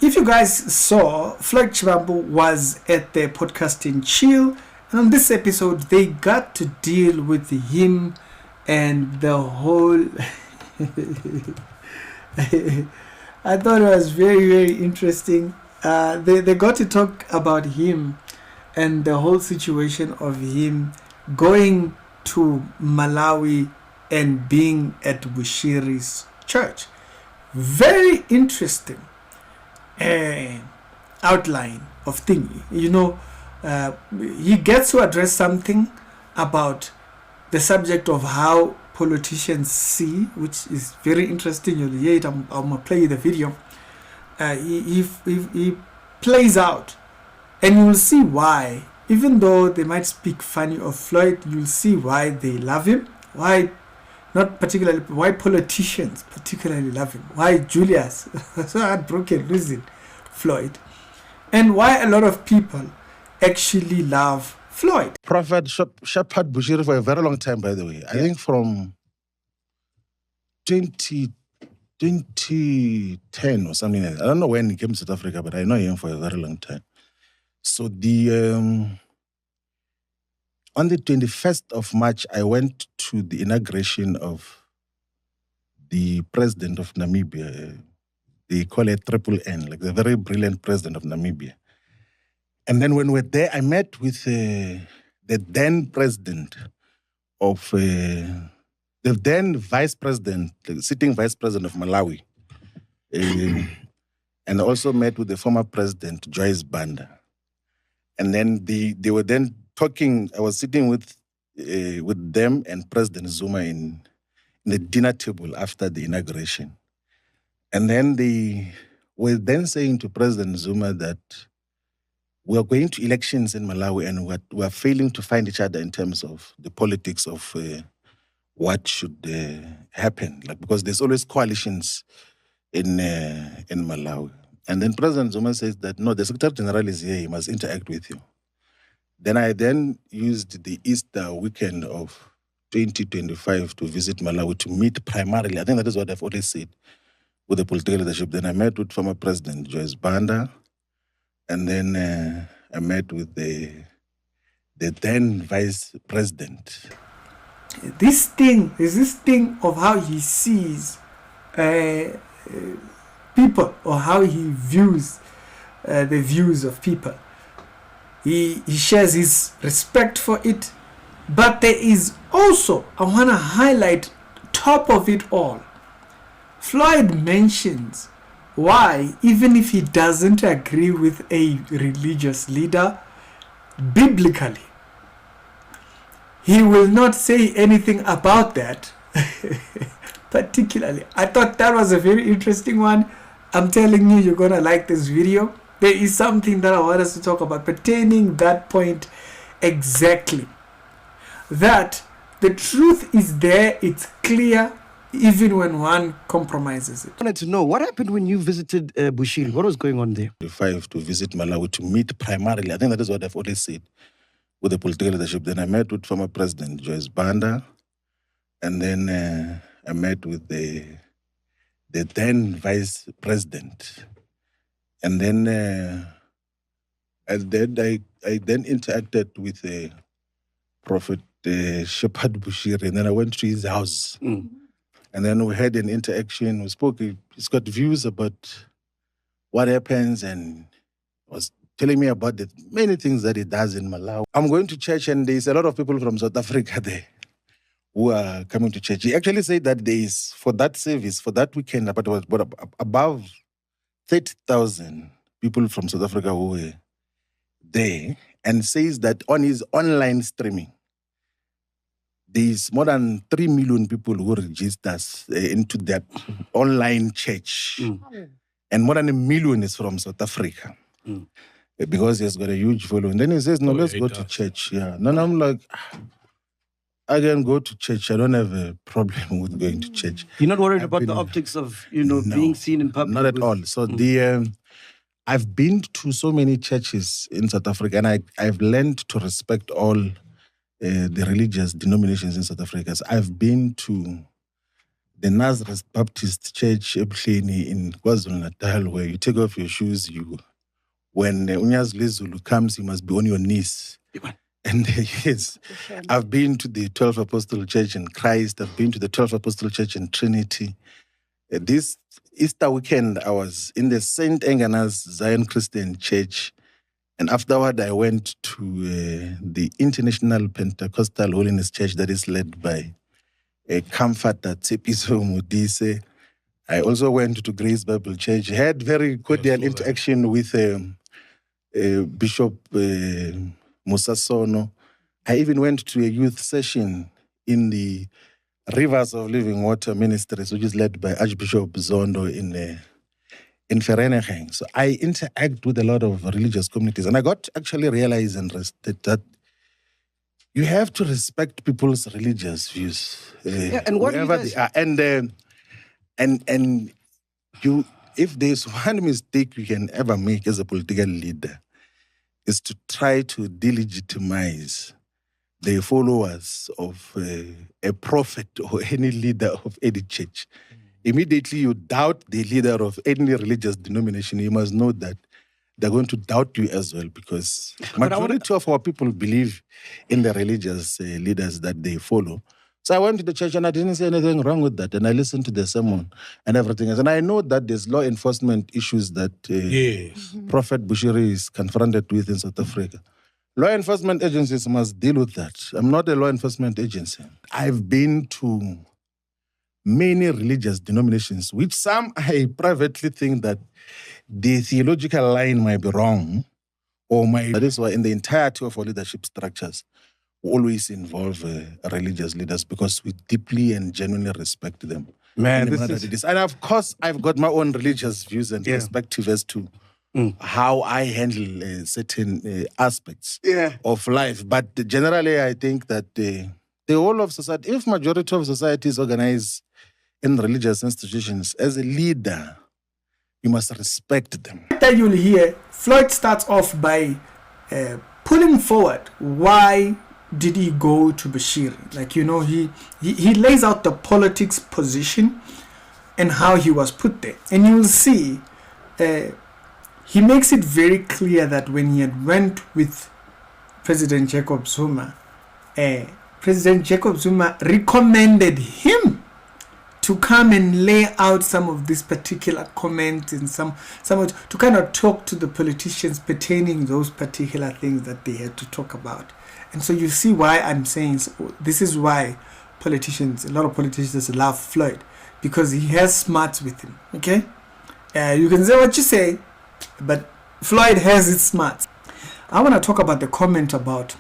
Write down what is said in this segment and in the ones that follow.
if you guys saw, Floyd Shivambu was at the Podcasting Chill, and on this episode, they got to deal with him and the whole... I thought it was very, very interesting. They got to talk about him and the whole situation of him going to Malawi and being at Bushiri's church. Very interesting outline of thing. He gets to address something about the subject of how politicians see, which is very interesting. You'll hear it. I'm gonna play the video. He plays out, and you'll see why. Even though they might speak funny of Floyd, you'll see why they love him. Why, not particularly, why politicians particularly love him. Why Julius so heartbroken losing Floyd, and why a lot of people actually love Floyd. Prophet Shepherd Bushiri for a very long time, by the way. I think from 2010 or something like that. I don't know when he came to South Africa, but I know him for a very long time. So on the 21st of March, I went to the inauguration of the president of Namibia. They call it Triple N, like the very brilliant president of Namibia. And then when we were there, I met with the then president of, the then vice president, the sitting vice president of Malawi. And also met with the former president, Joyce Banda. And then they were then talking. I was sitting with them and President Zuma in the dinner table after the inauguration. And then they were then saying to President Zuma that we are going to elections in Malawi and we are failing to find each other in terms of the politics of what should happen, because there's always coalitions in Malawi. And then President Zuma says that, no, the Secretary General is here, he must interact with you. Then I used the Easter weekend of 2025 to visit Malawi to meet primarily, I think that is what I've always said, with the political leadership. Then I met with former President Joyce Banda, and then I met with the then Vice President. This thing of how he sees people, or how he views the views of people. He shares his respect for it, but there is also, I want to highlight top of it all, Floyd mentions why, even if he doesn't agree with a religious leader, biblically, he will not say anything about that. Particularly, I thought that was a very interesting one. I'm telling you, you're gonna like this video. There is something that I want us to talk about pertaining that point exactly. That the truth is there, it's clear, even when one compromises it. I wanted to know, what happened when you visited Bushiri? What was going on there? To visit Malawi to meet primarily, I think that is what I've always said, with the political leadership. Then I met with former President Joyce Banda, and then I met with the then Vice President. And then I then interacted with Prophet Shepherd Bushiri, and then I went to his house. Mm. And then we had an interaction. We spoke. He's got views about what happens, and was telling me about the many things that he does in Malawi. I'm going to church, and there's a lot of people from South Africa there who are coming to church. He actually said that there is, for that service, for that weekend, about above 30,000 people from South Africa who were there, and says that on his online streaming, there's more than 3 million people who register into that online church. Mm. And more than 1 million is from South Africa. Mm. Because he has got a huge following. Then he says, no, let's go to church. Yeah. And I'm like, I can go to church. I don't have a problem with going to church. You're not worried about the optics of, being seen in public? Not at all. So I've been to so many churches in South Africa, and I've learned to respect all the religious denominations in South Africa. So I've been to the Nazareth Baptist Church Ebuhleni in KwaZulu-Natal, where you take off your shoes, when Unyazile Zulu comes, you must be on your knees. And yes, I've been to the 12 Apostle Church in Christ. I've been to the 12 Apostle Church in Trinity. This Easter weekend, I was in the St. Agnes Zion Christian Church. And afterward, I went to the International Pentecostal Holiness Church that is led by a Comforter Tsepiso Modise. I also went to Grace Bible Church. I had very cordial interaction with Bishop Musa Sono. I even went to a youth session in the Rivers of Living Water Ministries, which is led by Archbishop Zondo in Vereeniging. So I interact with a lot of religious communities, and I got actually realized and that you have to respect people's religious views, and what wherever they are. And you, if there's one mistake you can ever make as a political leader, is to try to delegitimize the followers of a prophet or any leader of any church. Immediately you doubt the leader of any religious denomination, you must know that they're going to doubt you as well, because majority of our people believe in the religious leaders that they follow. So I went to the church and I didn't see anything wrong with that. And I listened to the sermon and everything else. And I know that there's law enforcement issues that Prophet Bushiri is confronted with in South Africa. Law enforcement agencies must deal with that. I'm not a law enforcement agency. I've been to many religious denominations, which some I privately think that the theological line might be wrong, or that is why in the entirety of our leadership structures, we always involve religious leaders, because we deeply and genuinely respect them. Man, and of course, I've got my own religious views and perspective as to how I handle certain aspects of life. But generally, I think that the whole of society, if majority of society is organized in religious institutions, as a leader, you must respect them. That you'll hear, Floyd starts off by pulling forward why did he go to Bashir. Like, you know, he lays out the politics position and how he was put there. And you will see, he makes it very clear that when he had went with President Jacob Zuma, President Jacob Zuma recommended him to come and lay out some of these particular comments and some to kind of talk to the politicians pertaining those particular things that they had to talk about. And so you see why I'm saying this is why a lot of politicians love Floyd, because he has smarts with him. Okay, you can say what you say, but Floyd has his smarts. I want to talk about the comment about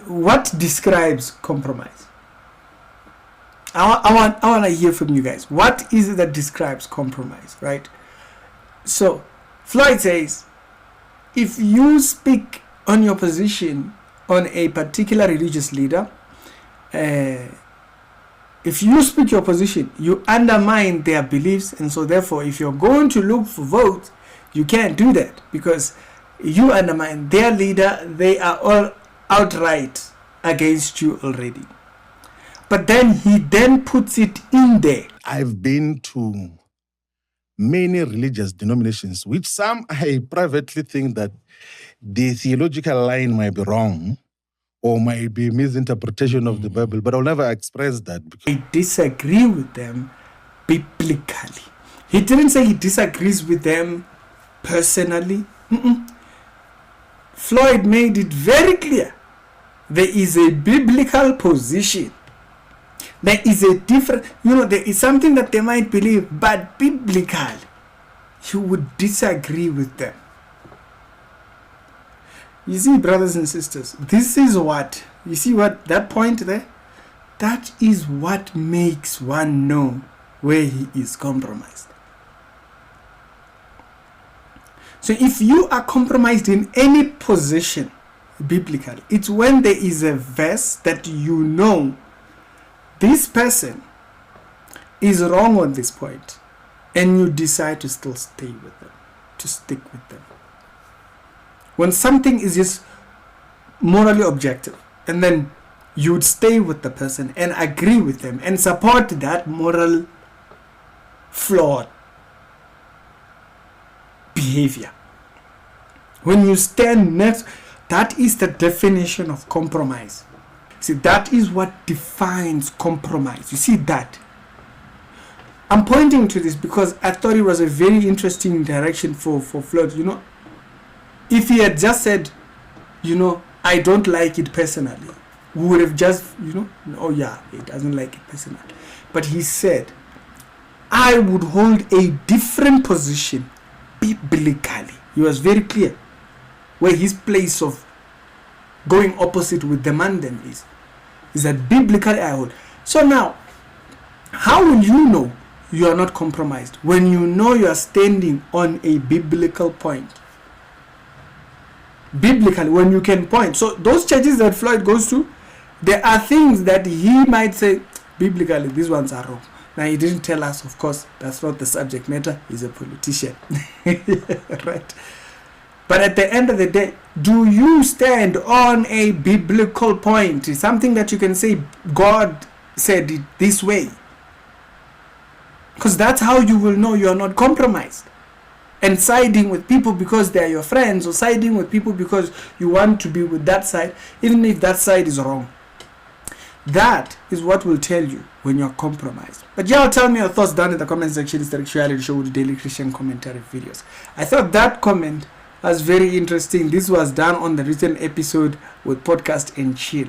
what describes compromise. I want to hear from you guys. What is it that describes compromise, right? So, Floyd says, if you speak on your position on a particular religious leader, if you speak your position, you undermine their beliefs, and so therefore, if you're going to look for votes, you can't do that, because you undermine their leader. They are all outright against you already. But then he puts it in there. I've been to many religious denominations, which some I privately think that the theological line might be wrong or might be misinterpretation of the Bible, but I'll never express that. I disagree with them biblically. He didn't say he disagrees with them personally. Floyd made it very clear. There is a biblical position. There is a different, there is something that they might believe, but biblically, you would disagree with them. You see, brothers and sisters, this is what, you see what, that point there? That is what makes one know where he is compromised. So if you are compromised in any position, biblically, it's when there is a verse that you know this person is wrong on this point, and you decide to still stay with them, to stick with them. When something is just morally objective, and then you would stay with the person and agree with them and support that moral flawed behavior. When you stand next, that is the definition of compromise. See, that is what defines compromise. You see that? I'm pointing to this because I thought it was a very interesting direction for Floyd. You know, if he had just said, you know, I don't like it personally, we would have just, you know, oh yeah, he doesn't like it personally. But he said, I would hold a different position biblically. He was very clear where his place of going opposite with the man then is that biblically I hold. So now, how will you know you are not compromised when you know you are standing on a biblical point? Biblically, when you can point. So those churches that Floyd goes to, there are things that he might say, biblically, these ones are wrong. Now, he didn't tell us, of course, that's not the subject matter. He's a politician. Right? But at the end of the day, do you stand on a biblical point? It's something that you can say, God said it this way. Because that's how you will know you are not compromised. And siding with people because they are your friends, or siding with people because you want to be with that side, even if that side is wrong. That is what will tell you when you're compromised. But y'all tell me your thoughts down in the comment section. It's the Actuality Show with daily Christian commentary videos. I thought that comment was very interesting. This was done on the written episode with Podcast and Chill.